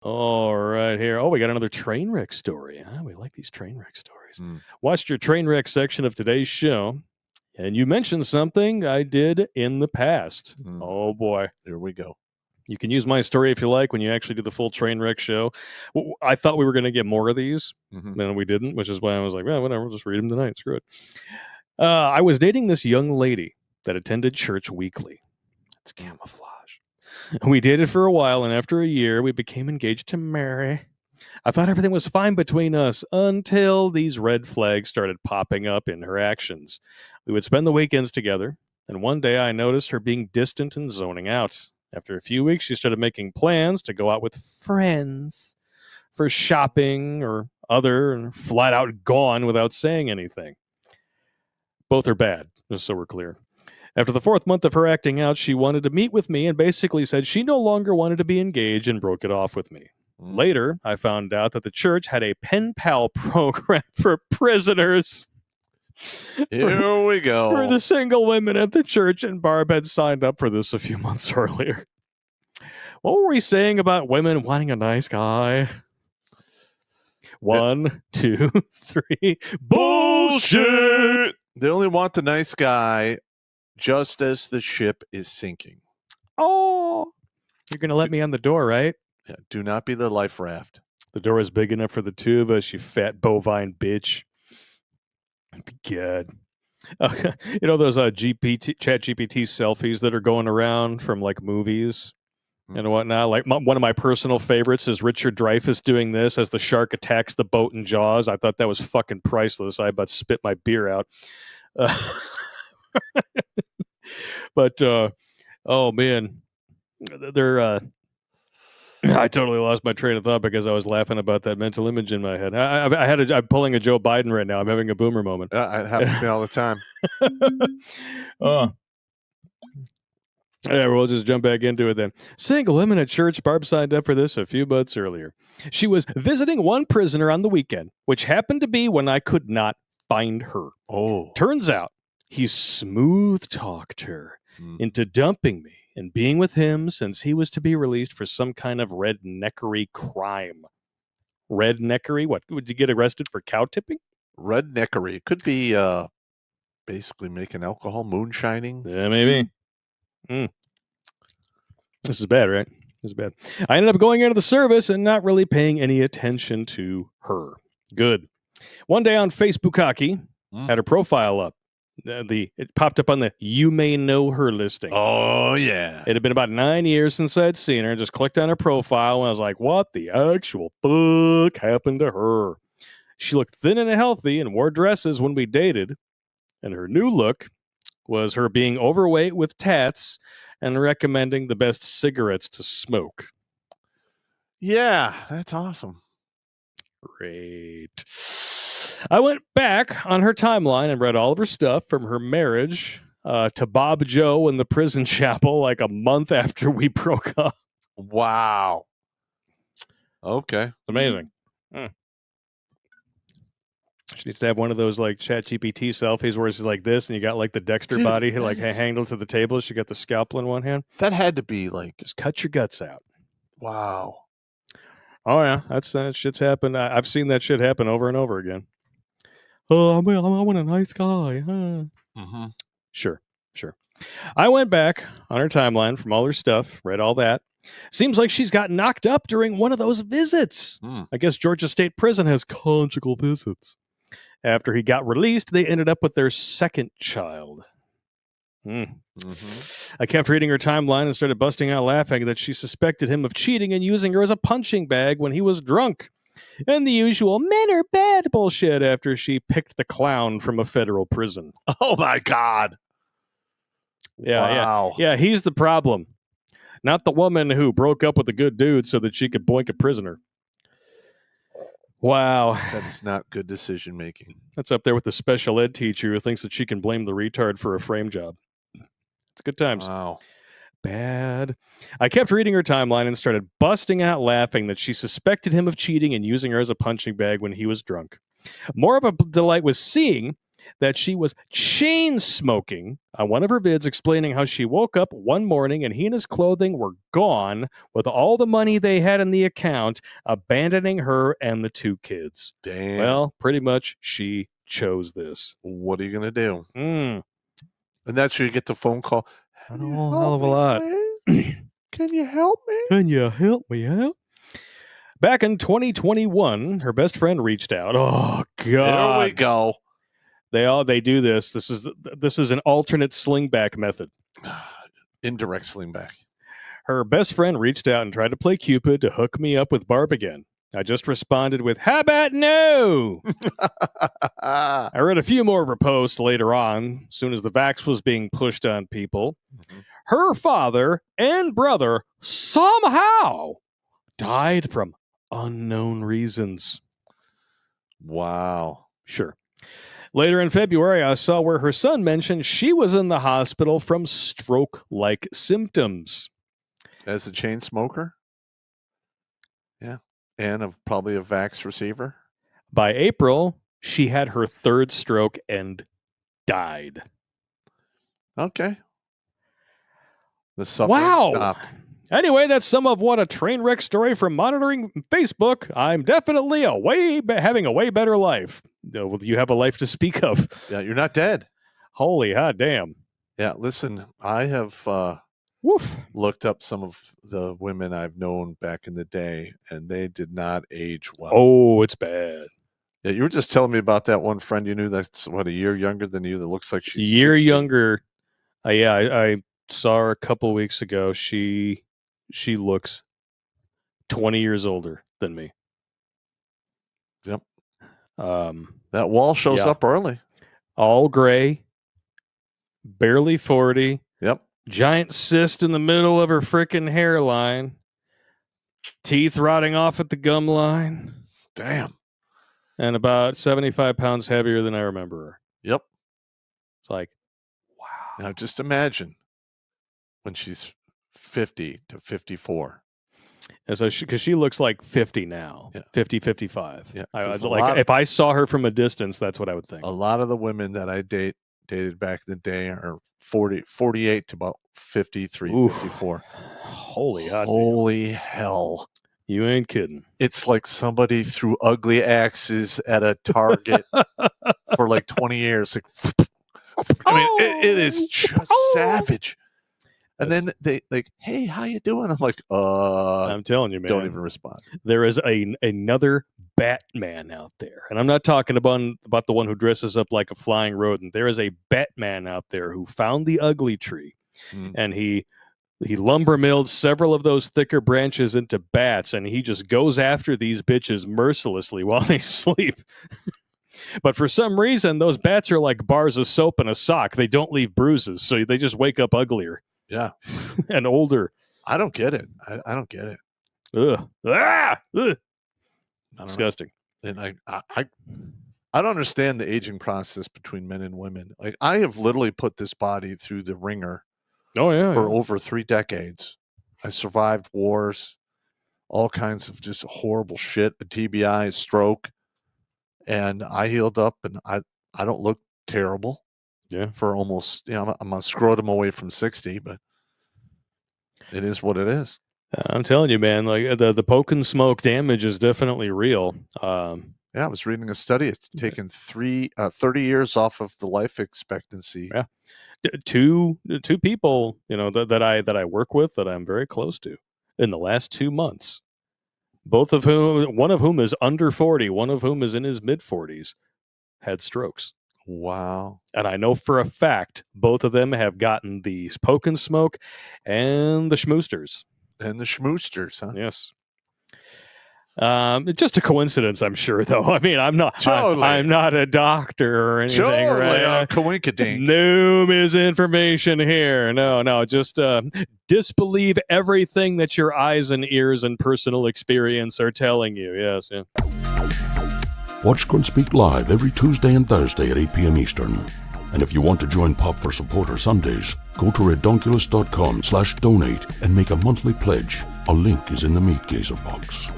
All right, here. Oh, we got another Trainwreck story. Huh? We like these Trainwreck stories. Watched your Trainwreck section of today's show, and you mentioned something I did in the past. Oh, boy. Here we go. You can use my story if you like when you actually do the full Trainwreck show. I thought we were going to get more of these, and we didn't, which is why I was like, well, whatever, we'll just read them tonight. Screw it. I was dating this young lady that attended church weekly. It's camouflage. We dated for a while, and after a year, we became engaged to marry. I thought everything was fine between us until these red flags started popping up in her actions. We would spend the weekends together, and one day I noticed her being distant and zoning out. After a few weeks, she started making plans to go out with friends for shopping or other, and flat out gone without saying anything. Both are bad, just so we're clear. After the 4th month of her acting out, she wanted to meet with me and basically said she no longer wanted to be engaged and broke it off with me. Later, I found out that the church had a pen pal program for prisoners. Here we go. For the single women at the church, and Barb had signed up for this a few months earlier. What were we saying about women wanting a nice guy? 1, 2, 3. Bullshit! They only want the nice guy just as the ship is sinking. Oh, you're going to let me on the door, right? Yeah, do not be the life raft. The door is big enough for the two of us, you fat bovine bitch. Good. You know those chat GPT selfies that are going around from like movies and whatnot? Like one of my personal favorites is Richard Dreyfuss doing this as the shark attacks the boat in Jaws. I thought that was fucking priceless. I about spit my beer out. But oh man, they're I totally lost my train of thought because I was laughing about that mental image in my head. I'm pulling a Joe Biden right now. I'm having a boomer moment. It happens to me all the time. Yeah, we'll just jump back into it then. Single women at church. Barb signed up for this a few months earlier. She was visiting one prisoner on the weekend, which happened to be when I could not find her. Oh. Turns out he smooth-talked her into dumping me and being with him since he was to be released for some kind of redneckery crime. Redneckery? What? Would you get arrested for cow tipping? Redneckery. It could be basically making alcohol moonshining. Yeah, maybe. This is bad, right? This is bad. I ended up going into the service and not really paying any attention to her. Good. One day on Facebook, Hockey had her profile up. It popped up on the "You May Know Her" listing. Oh, yeah. It had been about 9 years since I'd seen her. Just clicked on her profile and I was like, what the actual fuck happened to her? She looked thin and healthy and wore dresses when we dated. And her new look was her being overweight with tats and recommending the best cigarettes to smoke. Yeah, that's awesome. Great. I went back on her timeline and read all of her stuff from her marriage to Bob Joe in the prison chapel like a month after we broke up. Wow. Okay. It's amazing. She needs to have one of those like chat GPT selfies where she's like this and you got like the Dexter body like handled to the table. She got the scalpel in one hand. That had to be like... Just cut your guts out. Wow. Oh, yeah. That shit's happened. I've seen that shit happen over and over again. Oh, I want a nice guy. Huh? Sure. I went back on her timeline from all her stuff, read all that. Seems like she's got knocked up during one of those visits. I guess Georgia State Prison has conjugal visits. After he got released, they ended up with their second child. I kept reading her timeline and started busting out laughing that she suspected him of cheating and using her as a punching bag when he was drunk. And the usual men are bad bullshit after she picked the clown from a federal prison. Oh, my God. Yeah, he's the problem. Not the woman who broke up with a good dude so that she could boink a prisoner. Wow. That is not good decision making. That's up there with the special ed teacher who thinks that she can blame the retard for a frame job. It's good times. Wow. Bad. I kept reading her timeline and started busting out laughing that she suspected him of cheating and using her as a punching bag when he was drunk. More of a delight was seeing that she was chain smoking on one of her vids, explaining how she woke up one morning and he and his clothing were gone with all the money they had in the account, abandoning her and the 2 kids. Damn. Well, pretty much she chose this. What are you going to do? Mm. And that's where you get the phone call. A hell of a lot. Can you help me? Can you help me out? Back in 2021, her best friend reached out. Oh, God. There we go. They do this. This is an alternate slingback method. Indirect slingback. Her best friend reached out and tried to play Cupid to hook me up with Barb again. I just responded with, how about no? I read a few more of her posts later on, as soon as the vax was being pushed on people. Mm-hmm. Her father and brother somehow died from unknown reasons. Wow. Sure. Later in February, I saw where her son mentioned she was in the hospital from stroke-like symptoms. As a chain smoker? Yeah. And probably a vax receiver? By April, she had her 3rd stroke and died. Okay. The suffering stopped. Anyway, that's some of what a train wreck story from monitoring Facebook. I'm definitely having a way better life. You have a life to speak of. Yeah, you're not dead. Holy hot damn. Yeah, listen, I have looked up some of the women I've known back in the day, and they did not age well. Oh, it's bad. Yeah, you were just telling me about that one friend you knew that's, a year younger than you that looks like she's a year 60. Younger. I saw her a couple weeks ago. She looks 20 years older than me. Yep. That wall shows up early. All gray, barely 40. Yep. Giant cyst in the middle of her freaking hairline. Teeth rotting off at the gum line. Damn. And about 75 pounds heavier than I remember her. Yep. It's like, wow. Now just imagine when she's 50 to 54. And so because she looks like 50 now, 50, 55. Yeah, if I saw her from a distance, that's what I would think. A lot of the women that I dated back in the day are 48 to about 53, Oof. 54. Holy hell. You ain't kidding. It's like somebody threw ugly axes at a target for like 20 years. I mean, it is just savage. And then they like, hey, how you doing? I'm like, I'm telling you, man. Don't even respond. There is another Batman out there. And I'm not talking about the one who dresses up like a flying rodent. There is a Batman out there who found the ugly tree. And he lumber milled several of those thicker branches into bats, and he just goes after these bitches mercilessly while they sleep. But for some reason, those bats are like bars of soap in a sock. They don't leave bruises, so they just wake up uglier. Yeah. And older. I don't get it. I don't get it. Ugh. Ah! Ugh. Disgusting. And I don't understand the aging process between men and women. Like, I have literally put this body through the ringer for over 3 decades. I survived wars, all kinds of just horrible shit, a TBI, a stroke, and I healed up, and I don't look terrible. Yeah. For almost, I'm a scrotum away from 60, but it is what it is. I'm telling you, man, like the poke and smoke damage is definitely real. Yeah, I was reading a study. It's taken 30 years off of the life expectancy. Yeah. Two people, that I work with, that I'm very close to, in the last 2 months, one of whom is under 40, one of whom is in his mid 40s, had strokes. Wow. And I know for a fact both of them have gotten the poke and smoke and the schmoosters. And the schmoosters, huh? Yes. Just a coincidence, I'm sure, though. I mean, I'm not a doctor or anything, right? Coinkydink. No misinformation here. No, just disbelieve everything that your eyes and ears and personal experience are telling you. Yes, yeah. Watch Grunt Speak live every Tuesday and Thursday at 8 p.m. Eastern. And if you want to join Pop for Supporter Sundays, go to redonkulous.com/donate and make a monthly pledge. A link is in the Meat Gazer box.